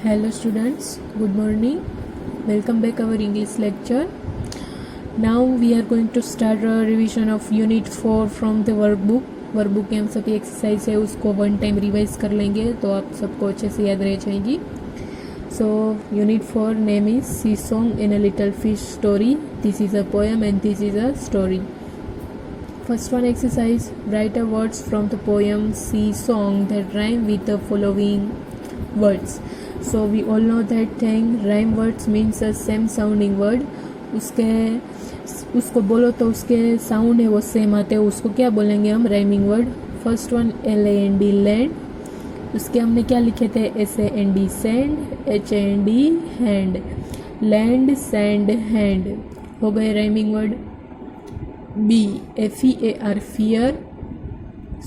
Hello students, good morning. Welcome back our English lecture. Now we are going to start a revision of Unit 4 from the workbook. Workbook की हम सभी exercise है उसको one time revise कर लेंगे तो आप सबको अच्छे से याद रह जाएगी. So Unit 4 name is Sea Song in a Little Fish Story. This is a poem and this is a story. First one exercise, write a words from the poem Sea Song that rhyme with the following words. So we all know that thing, rhyme words means a same sounding word. उसको बोलो तो उसके sound है वो same आते हैं, उसको क्या बोलेंगे हम, rhyming word. First one LAND land, उसके हमने क्या लिखे थे, SAND sand, HAND hand, land sand hand हो गए राइमिंग वर्ड. FEAR फियर,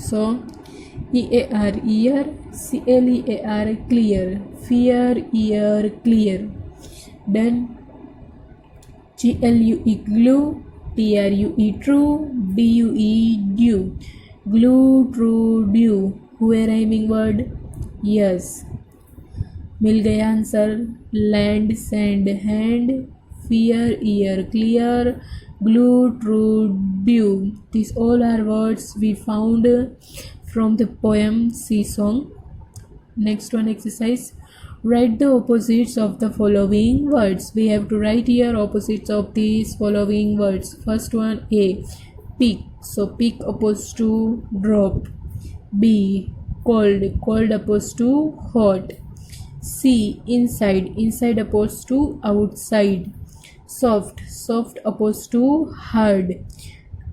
सो EAR year, CLEAR clear, fear ear clear. Done. GLUE glue, TRUE true, DUE due, glue true due हुए rhyming word. Yes, मिल गया answer. Land sand hand, fear ear clear, glue true due. This all are words we found from the poem Sea Song. Next one exercise, write the opposites of the following words. We have to write here opposites of these following words. First one, A, peak, so peak opposed to drop. B, cold, cold opposed to hot. C, inside, inside opposed to outside. Soft, soft opposed to hard.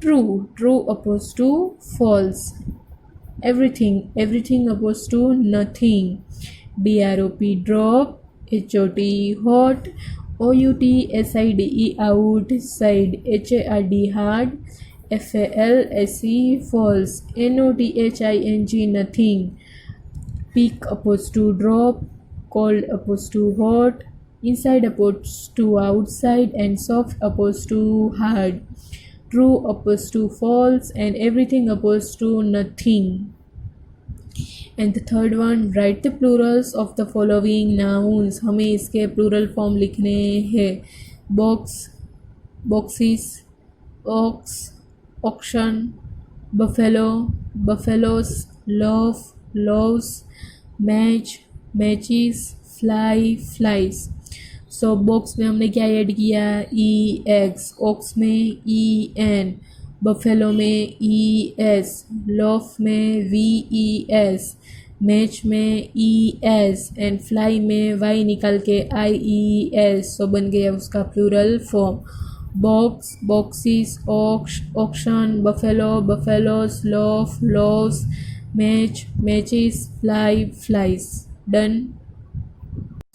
True, true opposed to false. Everything, everything opposed to nothing. DROP drop, HOT hot, OUT SIDE outside, HARD hard, FALSE false, NOTHING nothing. Peak opposed to drop, cold opposed to hot, inside opposed to outside, and soft opposed to hard. True opposed to false, and everything opposed to nothing. And the third one, write the plurals of the following nouns. हमें इसके plural form लिखने हैं. Box, boxes, ox, auction, buffalo, buffaloes, loaf, loaves, match, matches, fly, flies. So box में हमने क्या add किया, EX, ox में EN, buffalo में ES, लॉफ में VES, मैच में ES, एंड फ्लाई में Y निकाल के IES. सो बन गया उसका plural form. Box, boxes, oxen, buffalo, buffaloes, loaf, loaves, match, matches, fly, flies. Done.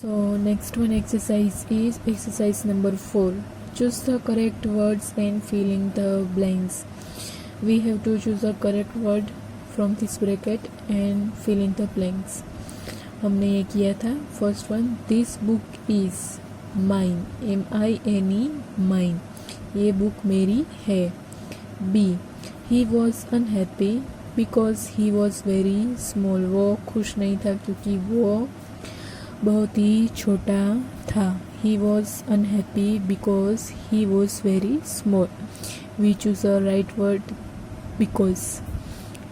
So next one exercise is exercise number 4. Choose the correct words and fill in the blanks. We have to choose a correct word from this bracket and fill in the blanks. हमने ये किया था. First one, this book is mine, MINE, mine. ये book मेरी है. B, he was unhappy because he was very small. वो खुश नहीं था क्योंकि वो बहुत ही छोटा था. He was unhappy because he was very small. We choose a right word, because.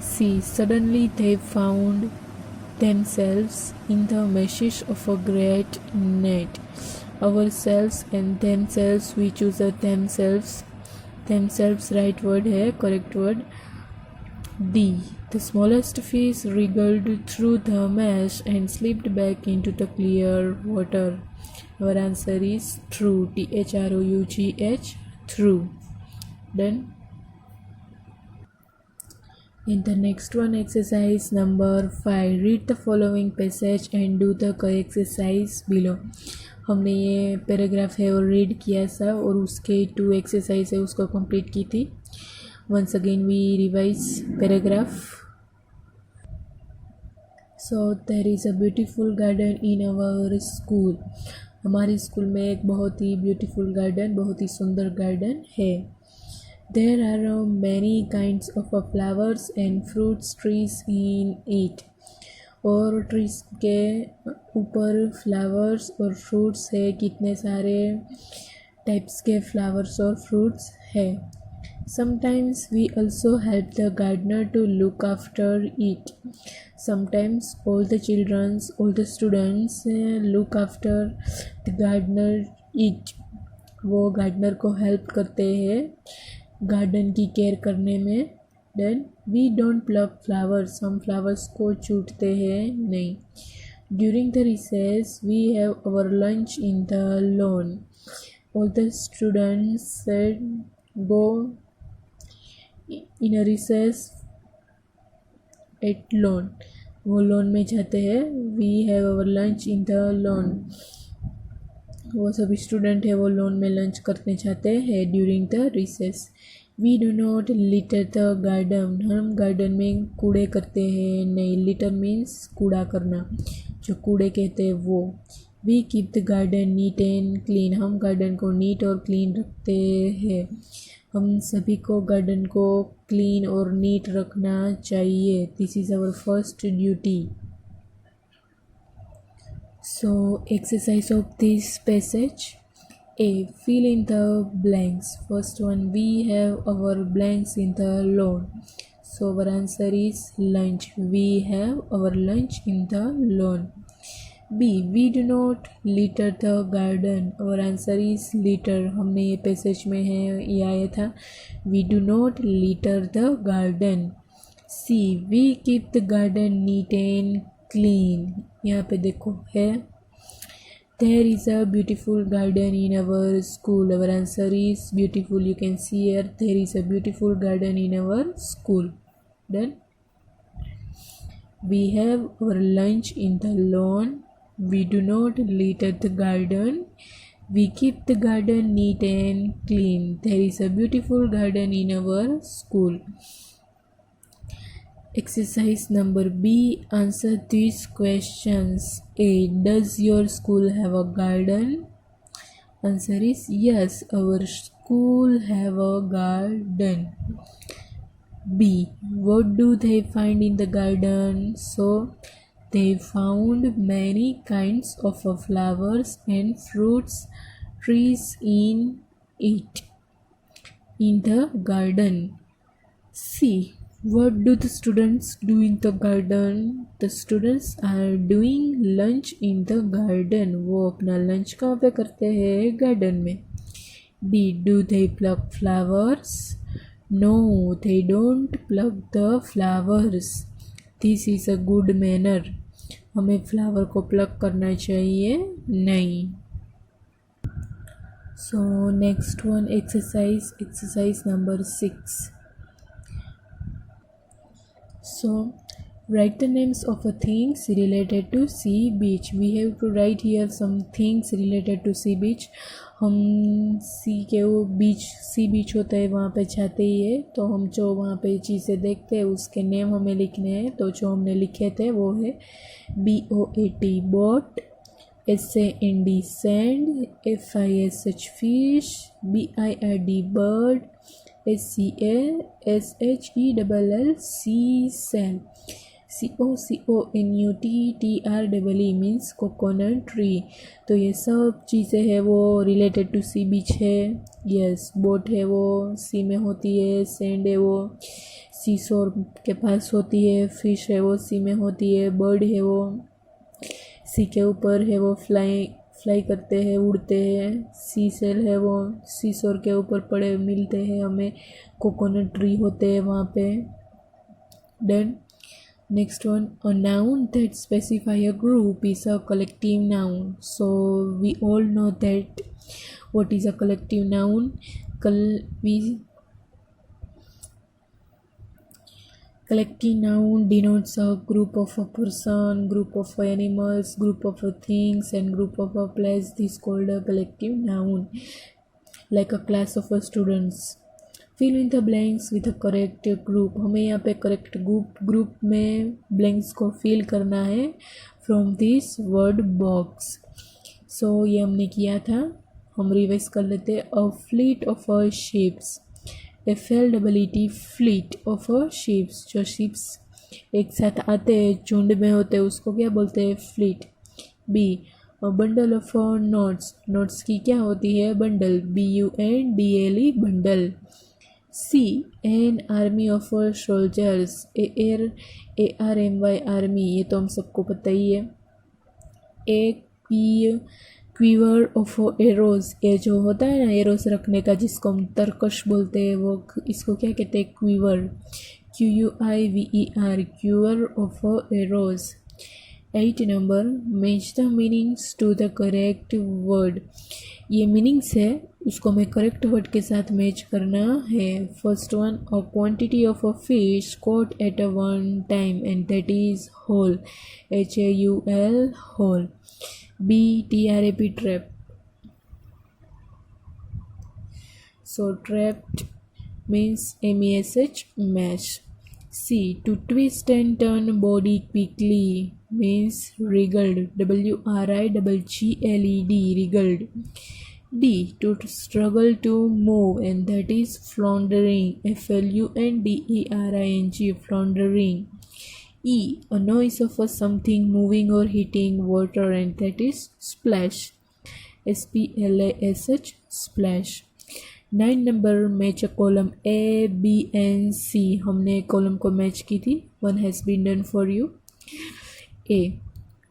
C, suddenly they found themselves in the meshes of a great net. Ourselves and themselves, we choose a themselves. Themselves right word है, correct word. D, the smallest fish wriggled through the mesh and slipped back into the clear water. Our answer is true, THROUGH, true. Done. In the next one, exercise number 5. Read the following passage and do the exercise below. हमने ये paragraph है और read किया था और उसके 2 exercise है उसको कंप्लीट की थी. Once again we revise paragraph. So there is a beautiful garden in our school. हमारे स्कूल में एक बहुत ही ब्यूटीफुल गार्डन, बहुत ही सुंदर गार्डन है. There are many kinds of flowers and fruits trees in it. और ट्रीज के ऊपर फ्लावर्स और फ्रूट्स है, कितने सारे टाइप्स के फ्लावर्स और फ्रूट्स है। Sometimes we also help the gardener to look after it. Sometimes all the students look after the gardener it. वो गार्डनर को हेल्प करते हैं गार्डन की केयर करने में। Then we don't pluck flowers, हम फ्लावर्स को छूटते हैं नहीं। During the recess we have our lunch in the lawn. All the students go in a recess at lawn, वो लॉन में जाते हैं। We have our lunch in the lawn, वो सभी स्टूडेंट है वो लॉन में लंच करने जाते हैं during the recess. We do not litter the garden, हम गार्डन में कूड़े करते हैं नहीं। लिटर मीन्स कूड़ा करना, जो कूड़े कहते हैं वो। We keep the garden neat and clean, हम गार्डन को नीट और क्लीन रखते हैं। हम सभी को गार्डन को क्लीन और नीट रखना चाहिए। This is our first duty. So exercise of this passage. A. Fill in the blanks. First one, we have our blanks in the lawn. So our answer is lunch. We have our lunch in the lawn. B. We do not litter the garden. Our answer is litter. हमने ये passage में है ये आया था। We do not litter the garden. C. We keep the garden neat and clean. यहाँ पे देखो है there is a beautiful garden in our school. Our answer is beautiful. You can see here there is a beautiful garden in our school. Then we have our lunch in the lawn. We do not litter the garden. We keep the garden neat and clean. There is a beautiful garden in our school. Exercise number B. Answer these questions. A. Does your school have a garden? Answer is yes, our school have a garden. B. What do they find in the garden? So they found many kinds of flowers and fruits trees in the garden. C. What do the students do in the garden? The students are doing lunch in the garden. वो अपना lunch कहाँ पे करते हैं? Garden में. D. Do they pluck flowers? No, they don't pluck the flowers. This is a good manner. हमें flower को plug करना चाहिए नहीं. So next one, exercise number 6. So write the names of things related to sea beach. We have to write here some things related to sea beach. हम सी के वो बीच होता है वहाँ पे जाते ही है, तो हम जो वहाँ पे चीज़ें देखते हैं उसके नेम हमें लिखने हैं। तो जो हमने लिखे थे वो है BOAT boat, SAND sand, FISH fish, BIRD bird, SCASHELL cell, COCONUTTREE means coconut tree. तो ये सब चीज़ें हैं वो रिलेटेड टू सी बीच है। यस, बोट है वो सी में होती है, सैंड है वो सी शोर के पास होती है, फिश है वो सी में होती है, बर्ड है वो सी के ऊपर है वो फ्लाई करते हैं, उड़ते हैं, सी सेल है वो सी शोर के ऊपर पड़े मिलते हैं हमें, कोकोनट ट्री होते हैं वहाँ पे। Then next one, a noun that specify a group is a collective noun. So we all know that what is a collective noun. Collective noun denotes a group of a person, group of animals, group of things and group of a place. This is called a collective noun. Like a class of students. Fill in the blanks with a correct group. हमें यहाँ पे correct group में blanks को fill करना है from this word box. So ये हमने किया था, हम रिवाइज कर लेते। A fleet of ships, FLEET fleet of ships, जो ships एक साथ आते हैं झुंड में होते हैं उसको क्या बोलते हैं? Fleet. B bundle of notes, notes की क्या होती है bundle, BUNDLE bundle. C an army of soldiers, ARMY army, ये तो हम सबको पता ही है। एक क्वीवर ऑफ एरोज, ये जो होता है ना एरोस रखने का जिसको हम तरकश बोलते हैं, वो इसको क्या कहते हैं quiver, QUIVER, quiver of arrows. 8 number match the meanings to the correct word, ये मीनिंग्स है उसको हमें करेक्ट वर्ड के साथ मैच करना है। First one, a quantity of a fish caught at a one time and that is whole, HAUL whole। B TRAP trap, so trapped means MESH mash। C to twist and turn body quickly means wriggled, WRIGGLED wriggled। D to struggle to move and that is floundering, FLUNDERING floundering। E a noise of a something moving or hitting water and that is splash, SPLASH splash। 9 number match a column A, B and C, हमने column को match की थी, one has been done for you. A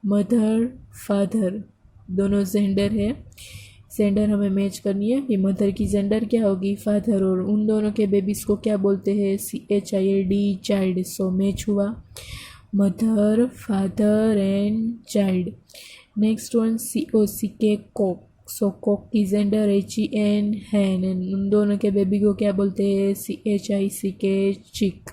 mother father, दोनों gender है, gender हमें match करनी है कि मदर की जेंडर क्या होगी फादर, और उन दोनों के बेबीज़ को क्या बोलते हैं CHILD चाइल्ड, सो मैच हुआ mother father and child. Next one COCK cock, so cock की जेंडर HEN हैन, एंड उन दोनों के बेबी को क्या बोलते हैं CHICK chick.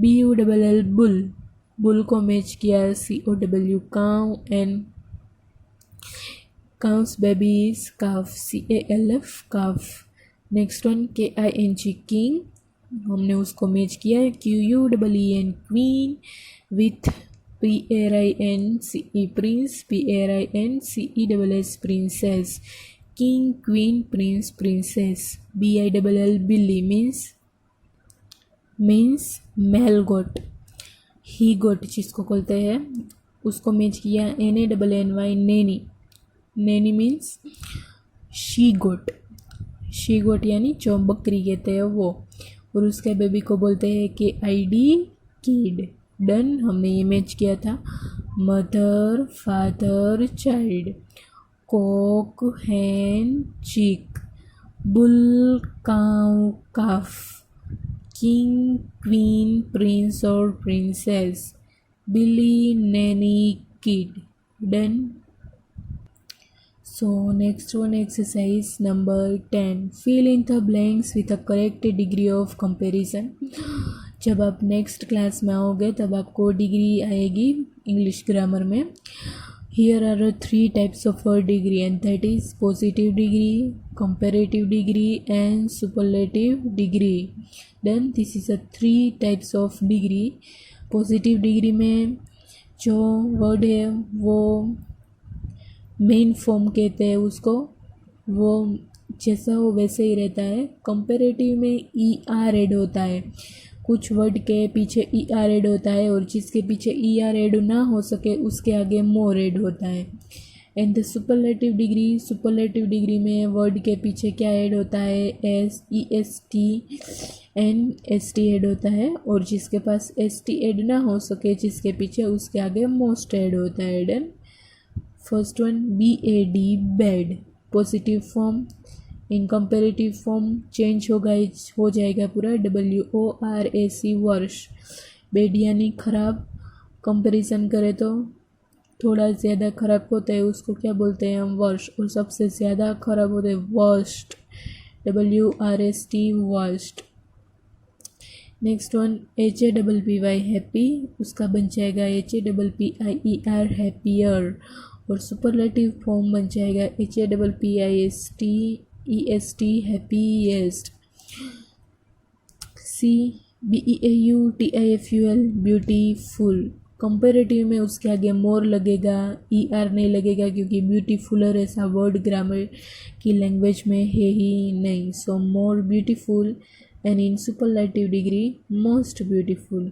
BULL bull, bull को मैच किया COW cow, and cow's baby is calf, CALF calf. Next one KING king, हमने उसको मैच किया है QUEEN queen with PRINCE prince, PRINCESS princess, king queen prince princess. BILL billy means male goat, he goat जिसको बोलते हैं, उसको match किया NANNY nanny, nanny means she goat, she goat यानी जो बकरी कहते हैं वो, और उसके बेबी को बोलते हैं KID किड। डन, हमने ये मैच किया था mother father child, cock hen chick, bull cow calf, king queen prince और princess, billy nanny kid. Done. So next one, exercise number 10, fill in the blanks with a correct degree of comparison। जब आप next class में आओगे तब आपको degree आएगी English grammar में। Here are 3 types of degree and that is positive degree, comparative degree and superlative degree। Then this is a 3 types of degree। positive degree में जो वर्ड है वो मेन फॉर्म कहते हैं उसको, वो जैसा हो वैसे ही रहता है। कंपैरेटिव में ER ऐड होता है, कुछ वर्ड के पीछे ER ऐड होता है, और जिसके पीछे ER ऐड ना हो सके उसके आगे मोर ऐड होता है। And the superlative degree, superlative degree में वर्ड के पीछे क्या ऐड होता है EST एंड ST ऐड होता है, और जिसके पास ST ऐड ना हो सके जिसके पीछे उसके आगे मोस्ट ऐड होता है। Done. First one BAD bad, positive form, in comparative form change हो जाएगा पूरा WORAC वर्ष, बैड यानी ख़राब, कंपैरिजन करें तो थोड़ा ज़्यादा ख़राब होता है उसको क्या बोलते हैं हम वर्ष, और सबसे ज़्यादा ख़राब होता है worst, WRST worst. Next one HAPPY happy, उसका बन जाएगा HAPPIER हैप्पियर, और सुपरलेटिव फॉर्म बन जाएगा HAPPIST happiest. BEAUTIFUL beautiful, comparative में उसके आगे मोर लगेगा, ER नहीं लगेगा क्योंकि ब्यूटीफुलर ऐसा वर्ड ग्रामर की लैंग्वेज में है ही नहीं, so more beautiful, and in superlative degree most beautiful।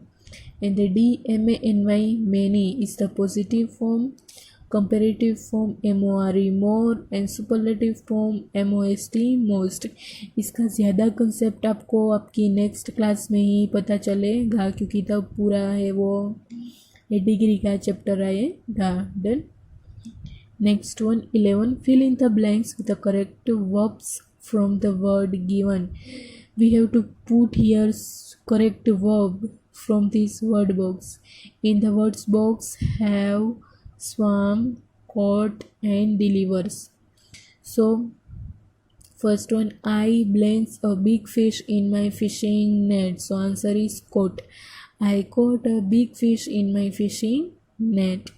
And the DMANY many is the positive form, comparative form more, more and superlative form most, most. इसका ज़्यादा कंसेप्ट आपको आपकी नेक्स्ट क्लास में ही पता चलेगा क्योंकि तब पूरा है वो डिग्री का चैप्टर आएगा. Done. Next one 11. Fill in the blanks with the correct verbs from the word given. We have to put here correct verb from this word box. In the words box have, swam, caught and delivers. So first one, I blanks a big fish in my fishing net. So answer is caught. I caught a big fish in my fishing net.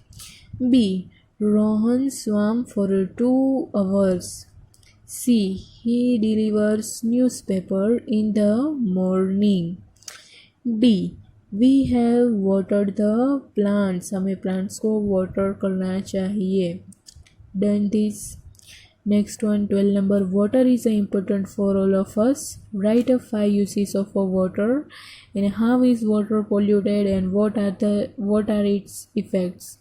B. Rohan swam for 2 hours. C. He delivers newspaper in the morning. D. We have watered the plants. हमें plants को water करना चाहिए. Done this. Next one 12 number. Water is important for all of us. Write up 5 uses of water and how is water polluted and what are its effects.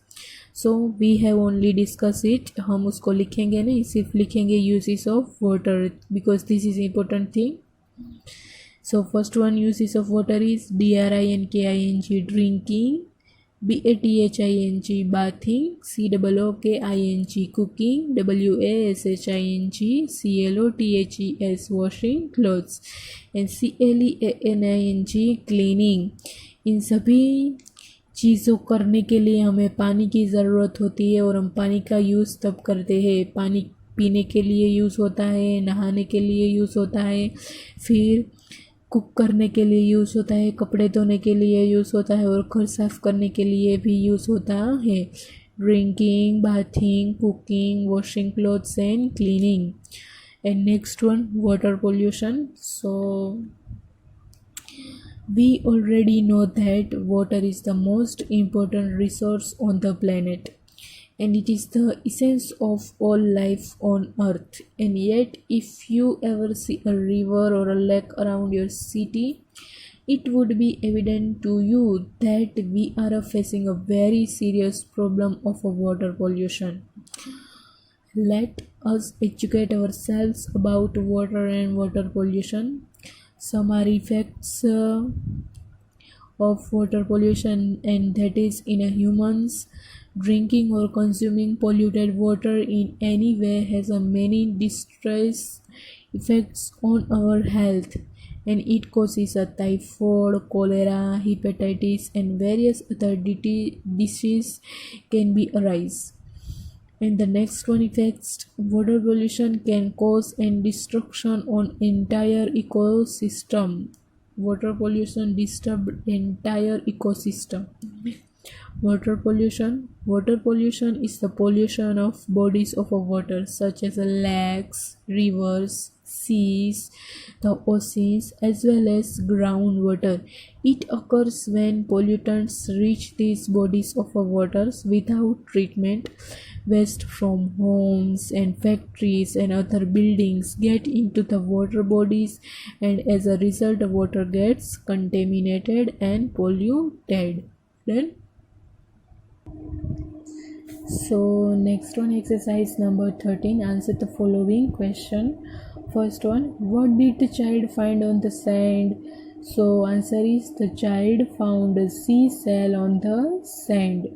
So we have only discussed it. हम उसको लिखेंगे नहीं, सिर्फ लिखेंगे uses of water because this is important thing. So first one uses of water is drinking, drinking, bathing, bathing, cooking, cooking, washing, washing clothes, and cleaning, cleaning. इन सभी चीज़ों करने के लिए हमें पानी की ज़रूरत होती है और हम पानी का यूज़ तब करते हैं. पानी पीने के लिए यूज़ होता है, नहाने के लिए यूज़ होता है, फिर कुक करने के लिए यूज़ होता है, कपड़े धोने के लिए यूज़ होता है और घर साफ़ करने के लिए भी यूज़ होता है. Drinking, bathing, cooking, washing clothes and cleaning. And next one water pollution. So we already know that water is the most important resource on the planet and it is the essence of all life on earth. And yet if you ever see a river or a lake around your city, it would be evident to you that we are facing a very serious problem of water pollution. Let us educate ourselves about water and water pollution. Some are effects of water pollution and that is in a humans. Drinking or consuming polluted water in any way has a many distress effects on our health and it causes a typhoid, cholera, hepatitis and various other diseases can be arise. And the next one effects, water pollution can cause and destruction on entire ecosystem. Water pollution disturb entire ecosystem. Water pollution is the pollution of bodies of water such as lakes, rivers, seas, the oceans as well as groundwater. It occurs when pollutants reach these bodies of waters without treatment. Waste from homes and factories and other buildings get into the water bodies and as a result the water gets contaminated and polluted. Then so next one exercise number 13. Answer the following question. First one, what did the child find on the sand? So answer is the child found a seashell on the sand.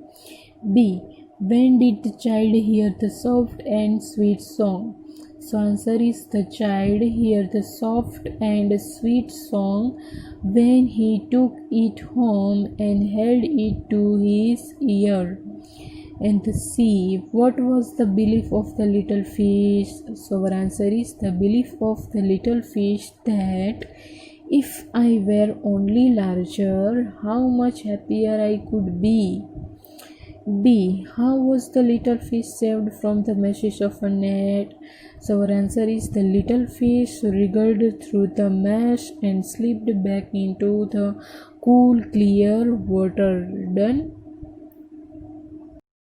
B. When did the child hear the soft and sweet song? So answer is the child hear the soft and sweet song when he took it home and held it to his ear. And the C. What was the belief of the little fish? So our answer is the belief of the little fish that if I were only larger, how much happier I could be. B. How was the little fish saved from the meshes of a net? So our answer is the little fish wriggled through the mesh and slipped back into the cool clear water. Done.